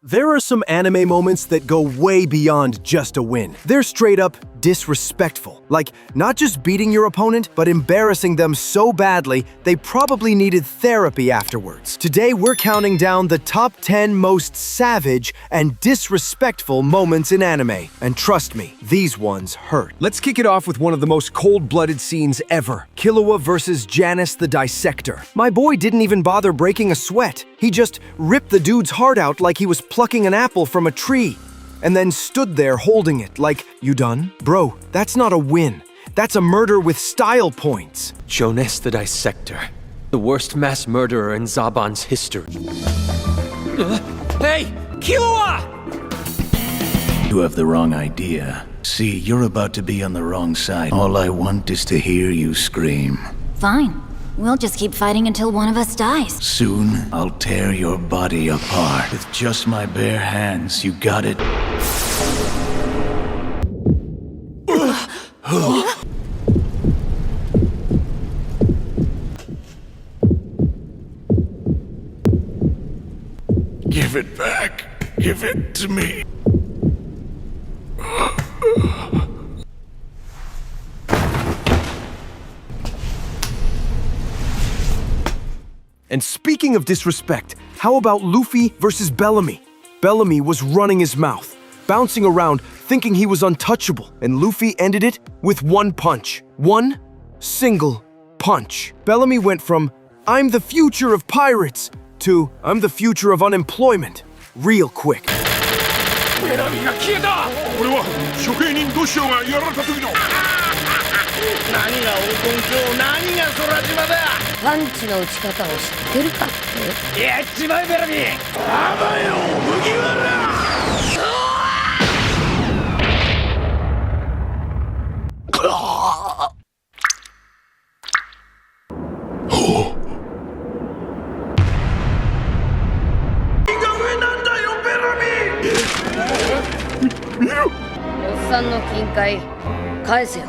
There are some anime moments that go way beyond just a win. They're straight up disrespectful. Like, not just beating your opponent, but embarrassing them so badly they probably needed therapy afterwards. Today, we're counting down the top 10 most savage and disrespectful moments in anime. And trust me, these ones hurt. Let's kick it off with one of the most cold-blooded scenes ever. Killua versus Janus the Dissector. My boy didn't even bother breaking a sweat. He just ripped the dude's heart out like he was plucking an apple from a tree. And then stood there holding it like, you done? Bro, that's not a win. That's a murder with style points. Jonas the Dissector, the worst mass murderer in Zaban's history. Hey! Killua! You have the wrong idea. See, you're about to be on the wrong side. All I want is to hear you scream. Fine. We'll just keep fighting until one of us dies. Soon, I'll tear your body apart. With just my bare hands, you got it? Give it back. Give it to me. And speaking of disrespect, how about Luffy versus Bellamy? Bellamy was running his mouth, bouncing around, thinking he was untouchable, and Luffy ended it with one punch. One single punch. Bellamy went from, I'm the future of pirates, to, I'm the future of unemployment, real quick. 何が消えた！これは処刑人ゴショがやられた時の。何が黄金鏡、何が空島だ。パンチの打ち方を知ってるかって。やっちまえベラミー。あばよ麦わら。おっさんの金塊返せよ。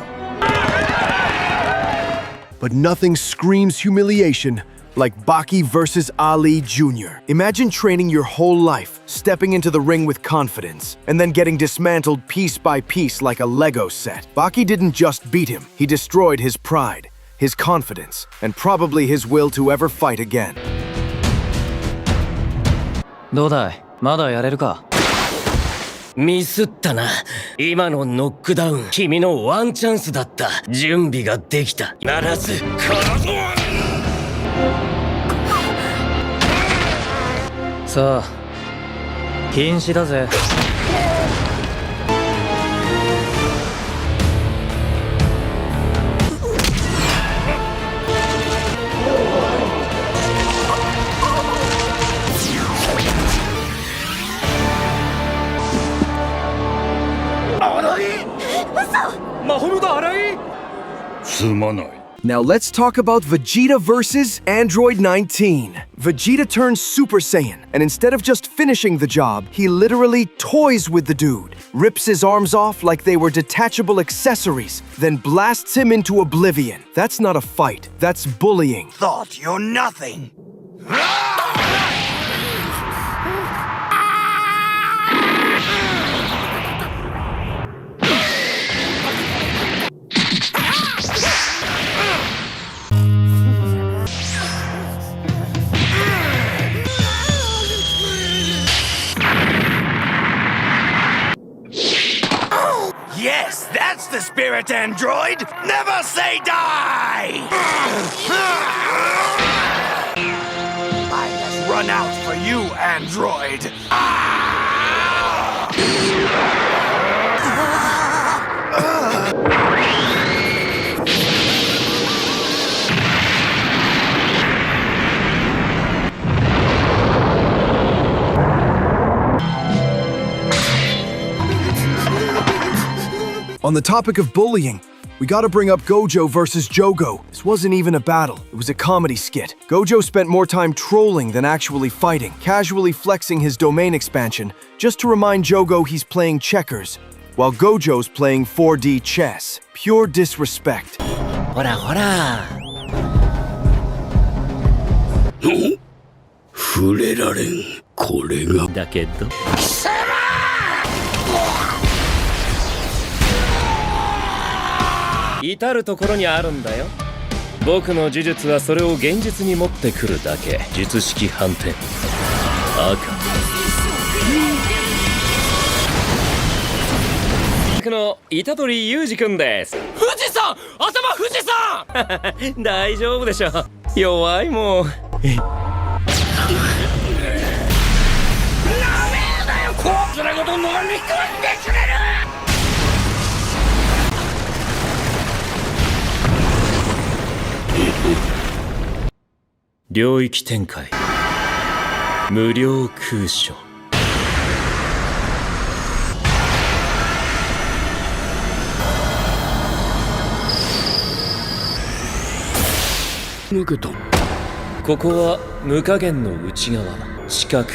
But nothing screams humiliation like Baki versus Ali Jr. Imagine training your whole life, stepping into the ring with confidence, and then getting dismantled piece by piece like a Lego set. Baki didn't just beat him, he destroyed his pride, his confidence, and probably his will to ever fight again. どうだい？まだやれるか？ミスったな。今のノックダウン、君のワンチャンスだった。準備ができた。ならず、殺そう。さあ、禁止だぜ。Now let's talk about Vegeta versus Android 19. Vegeta turns Super Saiyan, and instead of just finishing the job, he literally toys with the dude, rips his arms off like they were detachable accessories, then blasts him into oblivion. That's not a fight, that's bullying. Thought you're nothing. Yes, that's the spirit, android! Never say die! I have run out for you, android! On the topic of bullying, we gotta bring up Gojo versus Jogo. This wasn't even a battle, it was a comedy skit. Gojo spent more time trolling than actually fighting, casually flexing his domain expansion, just to remind Jogo he's playing checkers, while Gojo's playing 4D chess. Pure disrespect. ほらほら。触れられん。これがだけど至る所にあるんだよ。僕の呪術はそれを現実に持ってくるだけ。術式反転赤の虎杖裕二君です。富士山、頭富士山大丈夫でしょ、弱いもん。なめんなよ、こいつらごと飲み込んでくれる。領域展開無料空所。抜けた。ここは無加減の内側、視覚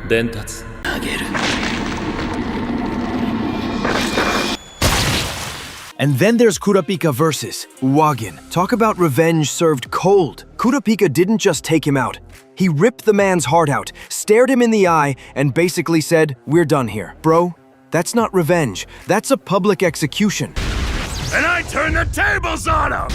伝達あげる。And then there's Kurapika versus Wagin. Talk about revenge served cold. Kurapika didn't just take him out. He ripped the man's heart out, stared him in the eye, and basically said, "We're done here." Bro, that's not revenge. That's a public execution. And I turn the tables on him!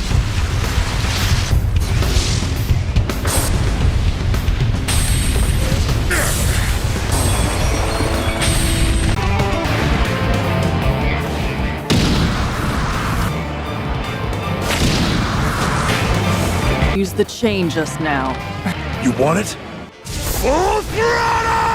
Use the chain just now. You want it? Full throttle!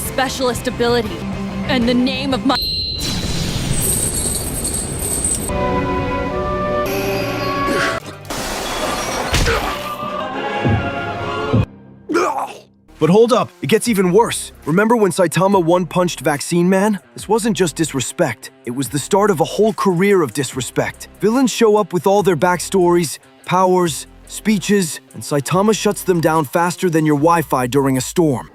Specialist ability. In the name of my... But hold up, it gets even worse. Remember when Saitama one-punched Vaccine Man? This wasn't just disrespect. It was the start of a whole career of disrespect. Villains show up with all their backstories, powers, speeches, and Saitama shuts them down faster than your Wi-Fi during a storm.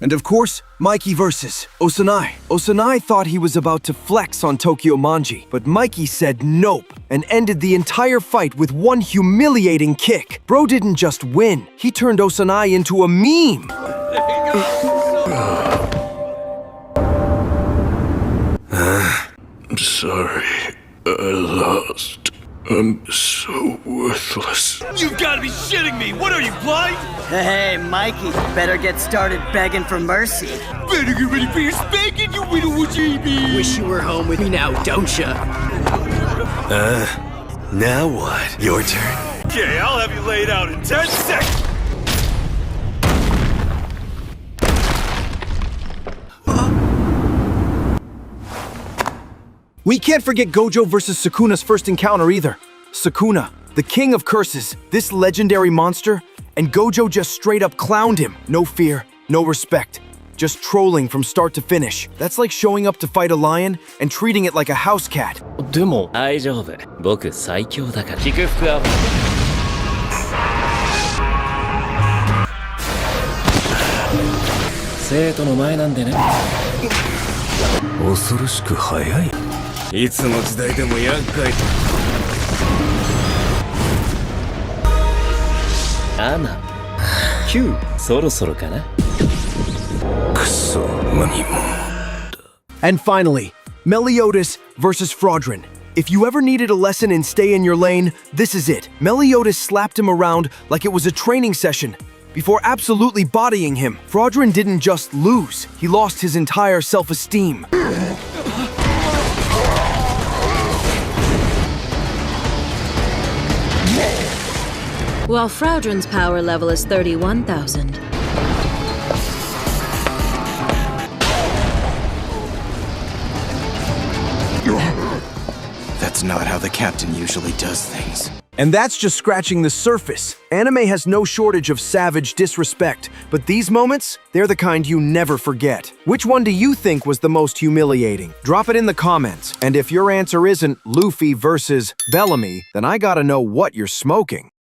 And of course, Mikey versus Osanai. Osanai thought he was about to flex on Tokyo Manji, but Mikey said nope and ended the entire fight with one humiliating kick. Bro didn't just win, he turned Osanai into a meme. I'm sorry. I lost. I'm so worthless. You've got to be shitting me! What are you, blind? Hey, Mikey, better get started begging for mercy. Better get ready for your spanking, you little wajimi! Wish you were home with me now, don't ya? Now what? Your turn. Okay, I'll have you laid out in 10 seconds! We can't forget Gojo versus Sukuna's first encounter either. Sukuna, the king of curses, this legendary monster, and Gojo just straight up clowned him. No fear, no respect. Just trolling from start to finish. That's like showing up to fight a lion and treating it like a house cat. でも大丈夫、僕最強だから。祝福は生徒の前なんでね。恐ろしく早い。いつの時代でも厄介。7、9、そろそろかな。くそ、何も。And finally, Meliodas versus Fraudrin. If you ever needed a lesson in stay in your lane, this is it. Meliodas slapped him around like it was a training session. before absolutely bodying him. Fraudrin didn't just lose, he lost his entire self-esteem. While Fraudrin's power level is 31,000. That's not how the captain usually does things. And that's just scratching the surface. Anime has no shortage of savage disrespect, but these moments, they're the kind you never forget. Which one do you think was the most humiliating? Drop it in the comments. And if your answer isn't Luffy versus Bellamy, then I gotta know what you're smoking.